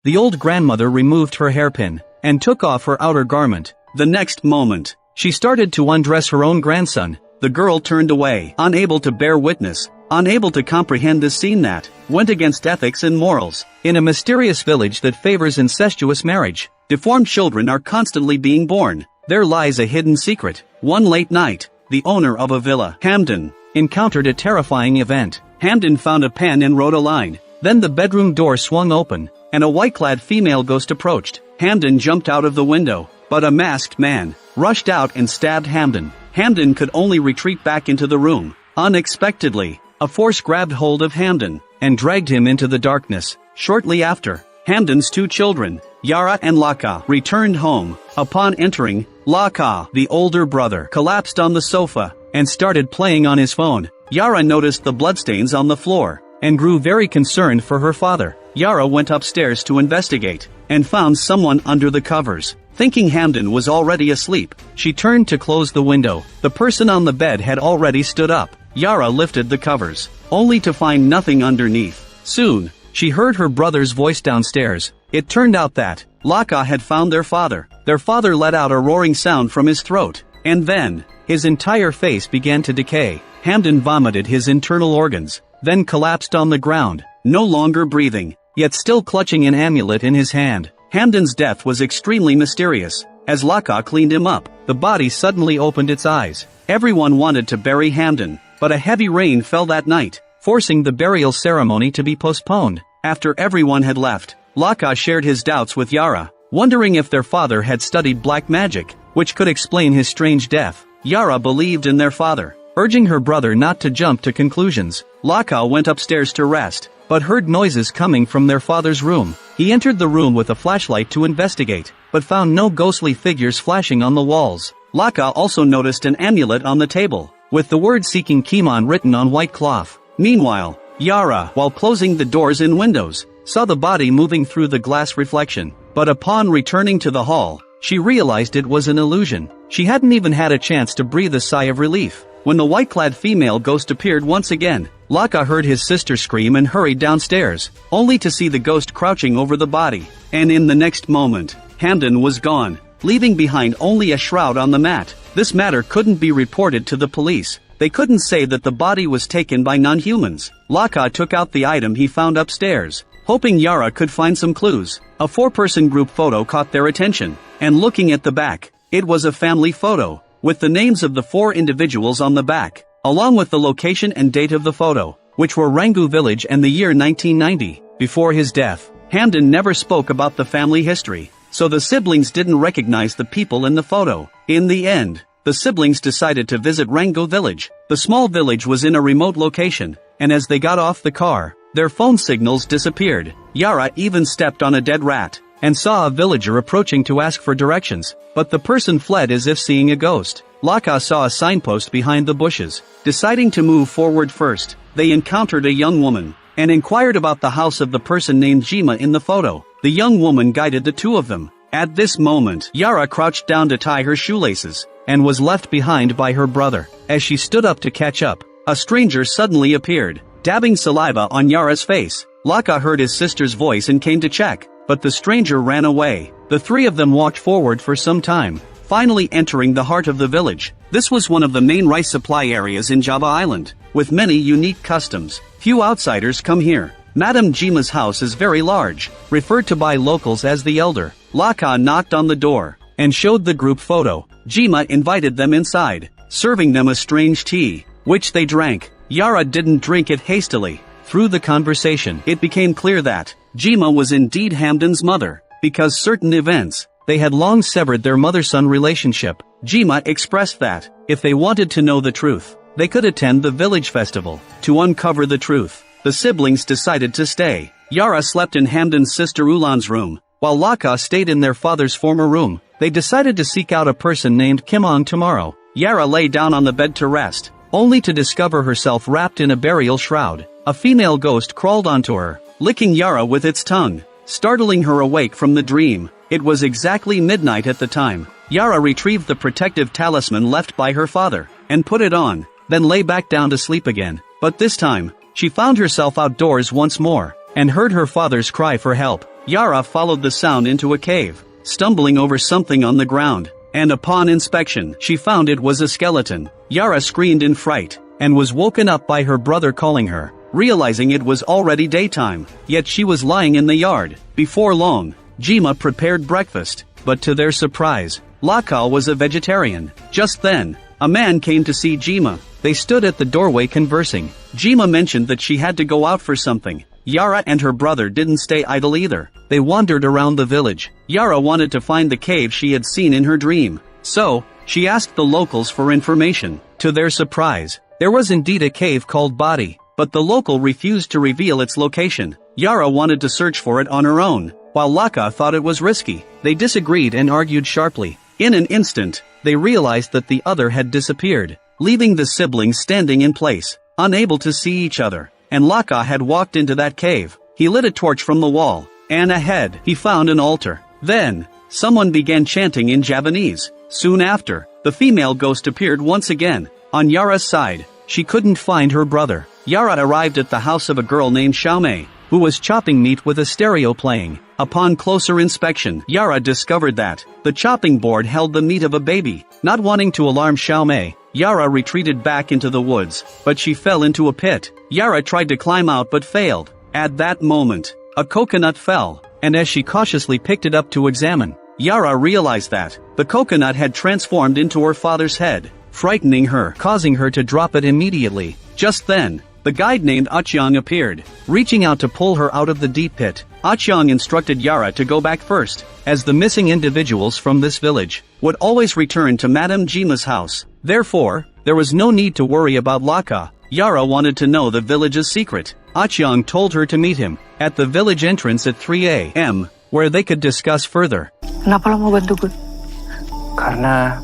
The old grandmother removed her hairpin and took off her outer garment. The next moment, she started to undress her own grandson. The girl turned away, unable to bear witness, unable to comprehend this scene that went against ethics and morals. In a mysterious village that favors incestuous marriage, deformed children are constantly being born. There lies a hidden secret. One late night, the owner of a villa, Hamden, encountered a terrifying event. Hamden found a pen and wrote a line. Then the bedroom door swung open, and a white-clad female ghost approached. Hamden jumped out of the window, but a masked man rushed out and stabbed Hamden. Hamden could only retreat back into the room. Unexpectedly, a force grabbed hold of Hamden and dragged him into the darkness. Shortly after, Hamden's two children, Yara and Laka, returned home. Upon entering, Laka, the older brother, collapsed on the sofa and started playing on his phone. Yara noticed the bloodstains on the floor and grew very concerned for her father. Yara went upstairs to investigate and found someone under the covers. Thinking Hamden was already asleep, she turned to close the window. The person on the bed had already stood up. Yara lifted the covers, only to find nothing underneath. Soon, she heard her brother's voice downstairs. It turned out that Laka had found their father. Their father let out a roaring sound from his throat, and then his entire face began to decay. Hamden vomited his internal organs, then collapsed on the ground, no longer breathing, yet still clutching an amulet in his hand. Hamden's death was extremely mysterious. As Laka cleaned him up, the body suddenly opened its eyes. Everyone wanted to bury Hamden, but a heavy rain fell that night, forcing the burial ceremony to be postponed. After everyone had left, Laka shared his doubts with Yara, wondering if their father had studied black magic, which could explain his strange death. Yara believed in their father, urging her brother not to jump to conclusions. Laka went upstairs to rest, but heard noises coming from their father's room. He entered the room with a flashlight to investigate, but found no ghostly figures flashing on the walls. Laka also noticed an amulet on the table, with the word "Seeking Kimon" written on white cloth. Meanwhile, Yara, while closing the doors and windows, saw the body moving through the glass reflection. But upon returning to the hall, she realized it was an illusion. She hadn't even had a chance to breathe a sigh of relief. When the white-clad female ghost appeared once again, Laka heard his sister scream and hurried downstairs, only to see the ghost crouching over the body. And in the next moment, Hamden was gone, leaving behind only a shroud on the mat. This matter couldn't be reported to the police. They couldn't say that the body was taken by non-humans. Laka took out the item he found upstairs, hoping Yara could find some clues. A four-person group photo caught their attention, and looking at the back, it was a family photo, with the names of the four individuals on the back, along with the location and date of the photo, which were Rangu village and the year 1990. Before his death, Hamden never spoke about the family history, so the siblings didn't recognize the people in the photo. In the end, the siblings decided to visit Rangu village. The small village was in a remote location, and as they got off the car, their phone signals disappeared. Yara even stepped on a dead rat, and saw a villager approaching to ask for directions, but the person fled as if seeing a ghost. Laka saw a signpost behind the bushes. Deciding to move forward first, they encountered a young woman, and inquired about the house of the person named Jima in the photo. The young woman guided the two of them. At this moment, Yara crouched down to tie her shoelaces, and was left behind by her brother. As she stood up to catch up, a stranger suddenly appeared, dabbing saliva on Yara's face. Laka heard his sister's voice and came to check, but the stranger ran away. The three of them walked forward for some time, finally entering the heart of the village. This was one of the main rice supply areas in Java Island, with many unique customs. Few outsiders come here. Madame Jima's house is very large, referred to by locals as the Elder. Laka knocked on the door, and showed the group photo. Jima invited them inside, serving them a strange tea, which they drank. Yara didn't drink it hastily. Through the conversation, it became clear that Jima was indeed Hamden's mother, because certain events, they had long severed their mother-son relationship. Jima expressed that, if they wanted to know the truth, they could attend the village festival. To uncover the truth, the siblings decided to stay. Yara slept in Hamden's sister Ulan's room, while Laka stayed in their father's former room. They decided to seek out a person named Kimon tomorrow. Yara lay down on the bed to rest, only to discover herself wrapped in a burial shroud. A female ghost crawled onto her, licking Yara with its tongue, startling her awake from the dream. It was exactly midnight at the time. Yara retrieved the protective talisman left by her father, and put it on, then lay back down to sleep again. But this time, she found herself outdoors once more, and heard her father's cry for help. Yara followed the sound into a cave, stumbling over something on the ground, and upon inspection, she found it was a skeleton. Yara screamed in fright, and was woken up by her brother calling her, realizing it was already daytime, yet she was lying in the yard. Before long, Jima prepared breakfast, but to their surprise, Laka was a vegetarian. Just then, a man came to see Jima. They stood at the doorway conversing. Jima mentioned that she had to go out for something. Yara and her brother didn't stay idle either. They wandered around the village. Yara wanted to find the cave she had seen in her dream. So, she asked the locals for information. To their surprise, there was indeed a cave called Body, but the local refused to reveal its location. Yara wanted to search for it on her own, while Laka thought it was risky. They disagreed and argued sharply. In an instant, they realized that the other had disappeared, leaving the siblings standing in place, unable to see each other. And Laka had walked into that cave. He lit a torch from the wall, and ahead, he found an altar. Then, someone began chanting in Javanese. Soon after, the female ghost appeared once again. On Yara's side, she couldn't find her brother. Yara arrived at the house of a girl named Xiaomei, who was chopping meat with a stereo playing. Upon closer inspection, Yara discovered that the chopping board held the meat of a baby. Not wanting to alarm Xiaomei, Yara retreated back into the woods, but she fell into a pit. Yara tried to climb out but failed. At that moment, a coconut fell, and as she cautiously picked it up to examine, Yara realized that the coconut had transformed into her father's head, frightening her, causing her to drop it immediately. Just then, the guide named Achiang appeared, reaching out to pull her out of the deep pit. Achiang instructed Yara to go back first, as the missing individuals from this village would always return to Madame Jima's house. Therefore, there was no need to worry about Laka. Yara wanted to know the village's secret. Achiang told her to meet him at the village entrance at 3 a.m., where they could discuss further. Kenapa lo mau bantu gue? Karena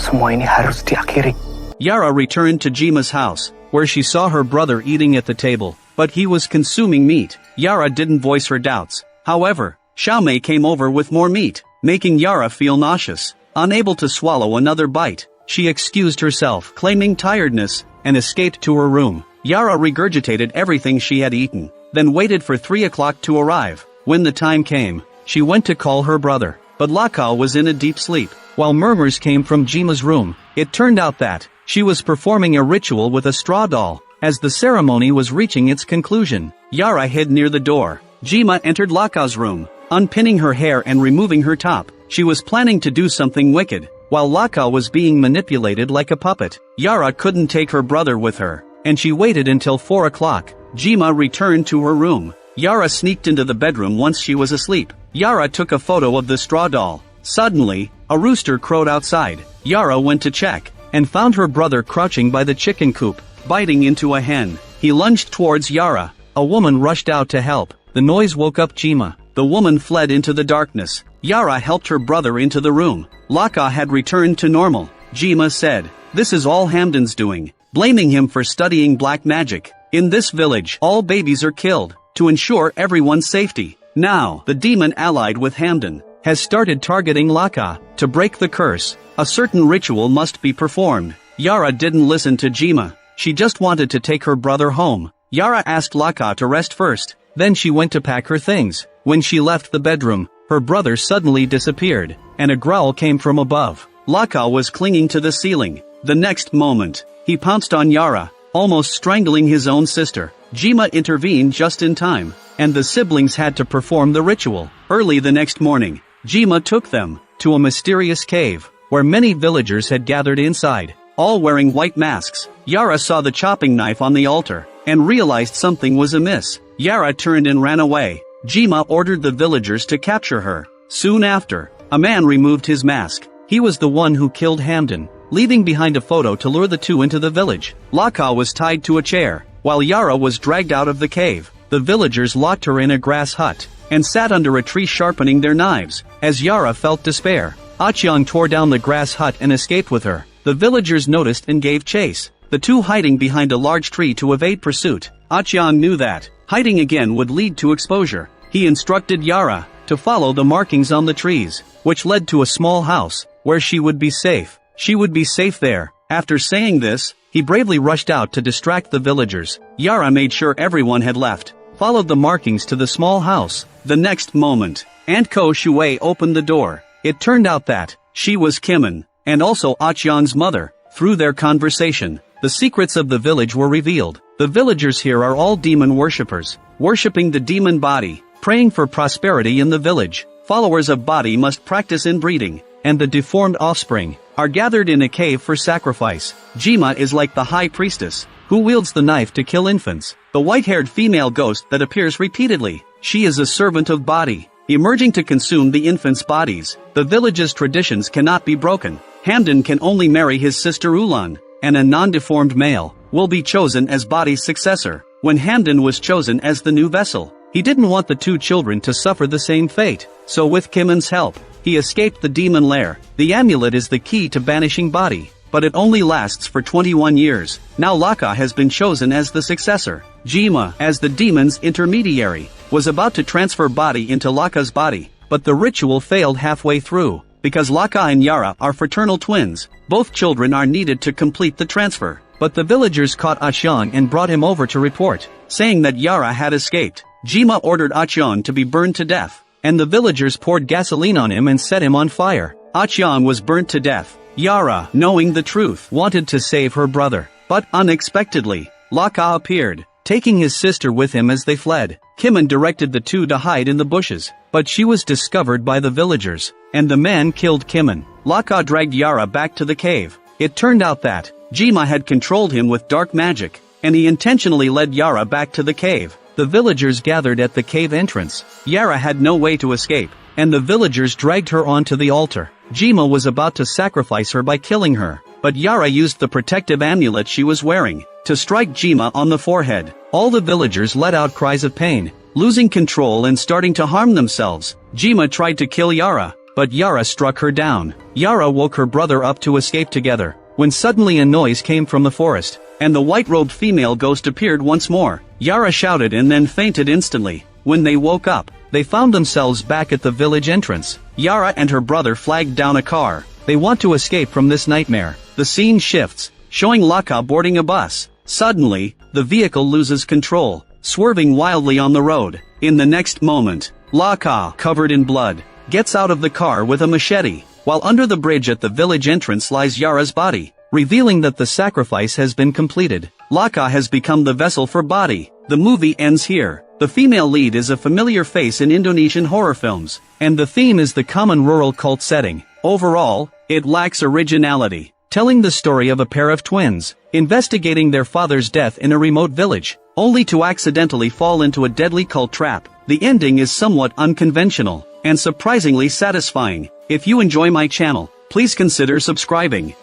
semua ini harus diakhiri. Yara returned to Jima's house, where she saw her brother eating at the table, but he was consuming meat. Yara didn't voice her doubts. However, Xiaomei came over with more meat, making Yara feel nauseous. Unable to swallow another bite, she excused herself, claiming tiredness, and escaped to her room. Yara regurgitated everything she had eaten, then waited for 3 o'clock to arrive. When the time came, she went to call her brother, but Laka was in a deep sleep. While murmurs came from Jima's room, it turned out that she was performing a ritual with a straw doll. As the ceremony was reaching its conclusion, Yara hid near the door. Jima entered Laka's room, unpinning her hair and removing her top. She was planning to do something wicked, while Laka was being manipulated like a puppet. Yara couldn't take her brother with her, and she waited until 4 o'clock. Jima returned to her room. Yara sneaked into the bedroom once she was asleep. Yara took a photo of the straw doll. Suddenly, a rooster crowed outside. Yara went to check, and found her brother crouching by the chicken coop, biting into a hen. He lunged towards Yara. A woman rushed out to help. The noise woke up Jima. The woman fled into the darkness. Yara helped her brother into the room. Laka had returned to normal. Jima said, "This is all Hamdan's doing," blaming him for studying black magic. In this village, all babies are killed, to ensure everyone's safety. Now, the demon allied with Hamdan has started targeting Laka. To break the curse, a certain ritual must be performed. Yara didn't listen to Jima. She just wanted to take her brother home. Yara asked Laka to rest first. Then she went to pack her things. When she left the bedroom, her brother suddenly disappeared, and a growl came from above. Laka was clinging to the ceiling. The next moment, he pounced on Yara, almost strangling his own sister. Jima intervened just in time, and the siblings had to perform the ritual. Early the next morning, Jima took them to a mysterious cave, where many villagers had gathered inside, all wearing white masks. Yara saw the chopping knife on the altar, and realized something was amiss. Yara turned and ran away. Jima ordered the villagers to capture her. Soon after, a man removed his mask. He was the one who killed Hamdan, leaving behind a photo to lure the two into the village. Laka was tied to a chair, while Yara was dragged out of the cave. The villagers locked her in a grass hut, and sat under a tree sharpening their knives. As Yara felt despair, Achiang tore down the grass hut and escaped with her. The villagers noticed and gave chase, the two hiding behind a large tree to evade pursuit. Achiang knew that hiding again would lead to exposure. He instructed Yara to follow the markings on the trees, which led to a small house, where she would be safe. She would be safe there. After saying this, he bravely rushed out to distract the villagers. Yara made sure everyone had left. followed the markings to the small house. The next moment, Aunt Ko Shui opened the door. It turned out that she was Kimin, and also Achyang's mother. Through their conversation, the secrets of the village were revealed. The villagers here are all demon worshippers, worshipping the demon body, praying for prosperity in the village. Followers of body must practice inbreeding, and the deformed offspring are gathered in a cave for sacrifice. Jima is like the high priestess, who wields the knife to kill infants. The white-haired female ghost that appears repeatedly. She is a servant of body, emerging to consume the infants' bodies. The village's traditions cannot be broken. Hamdan can only marry his sister Ulan, and a non-deformed male will be chosen as body's successor. When Hamdan was chosen as the new vessel, he didn't want the two children to suffer the same fate, so with Kimin's help, he escaped the demon lair. The amulet is the key to banishing body, but it only lasts for 21 years. Now Laka has been chosen as the successor. Jima, as the demon's intermediary, was about to transfer body into Laka's body, but the ritual failed halfway through. Because Laka and Yara are fraternal twins, both children are needed to complete the transfer. But the villagers caught Achyang and brought him over to report, saying that Yara had escaped. Jima ordered Achyang to be burned to death, and the villagers poured gasoline on him and set him on fire. Achyang was burnt to death. Yara, knowing the truth, wanted to save her brother, but unexpectedly, Laka appeared, taking his sister with him as they fled. Kimin directed the two to hide in the bushes, but she was discovered by the villagers, and the man killed Kimin. Laka dragged Yara back to the cave. It turned out that Jima had controlled him with dark magic, and he intentionally led Yara back to the cave. The villagers gathered at the cave entrance. Yara had no way to escape, and the villagers dragged her onto the altar. Jima was about to sacrifice her by killing her, but Yara used the protective amulet she was wearing to strike Jima on the forehead. All the villagers let out cries of pain, losing control and starting to harm themselves. Jima tried to kill Yara, but Yara struck her down. Yara woke her brother up to escape together, when suddenly a noise came from the forest, and the white-robed female ghost appeared once more. Yara shouted and then fainted instantly. When they woke up, they found themselves back at the village entrance. Yara and her brother flagged down a car. They want to escape from this nightmare. The scene shifts, showing Laka boarding a bus. Suddenly, the vehicle loses control, swerving wildly on the road. In the next moment, Laka, covered in blood, gets out of the car with a machete, while under the bridge at the village entrance lies Yara's body, revealing that the sacrifice has been completed. Laka has become the vessel for body. The movie ends here. The female lead is a familiar face in Indonesian horror films, and the theme is the common rural cult setting. Overall, it lacks originality, telling the story of a pair of twins investigating their father's death in a remote village, only to accidentally fall into a deadly cult trap. The ending is somewhat unconventional, and surprisingly satisfying. If you enjoy my channel, please consider subscribing.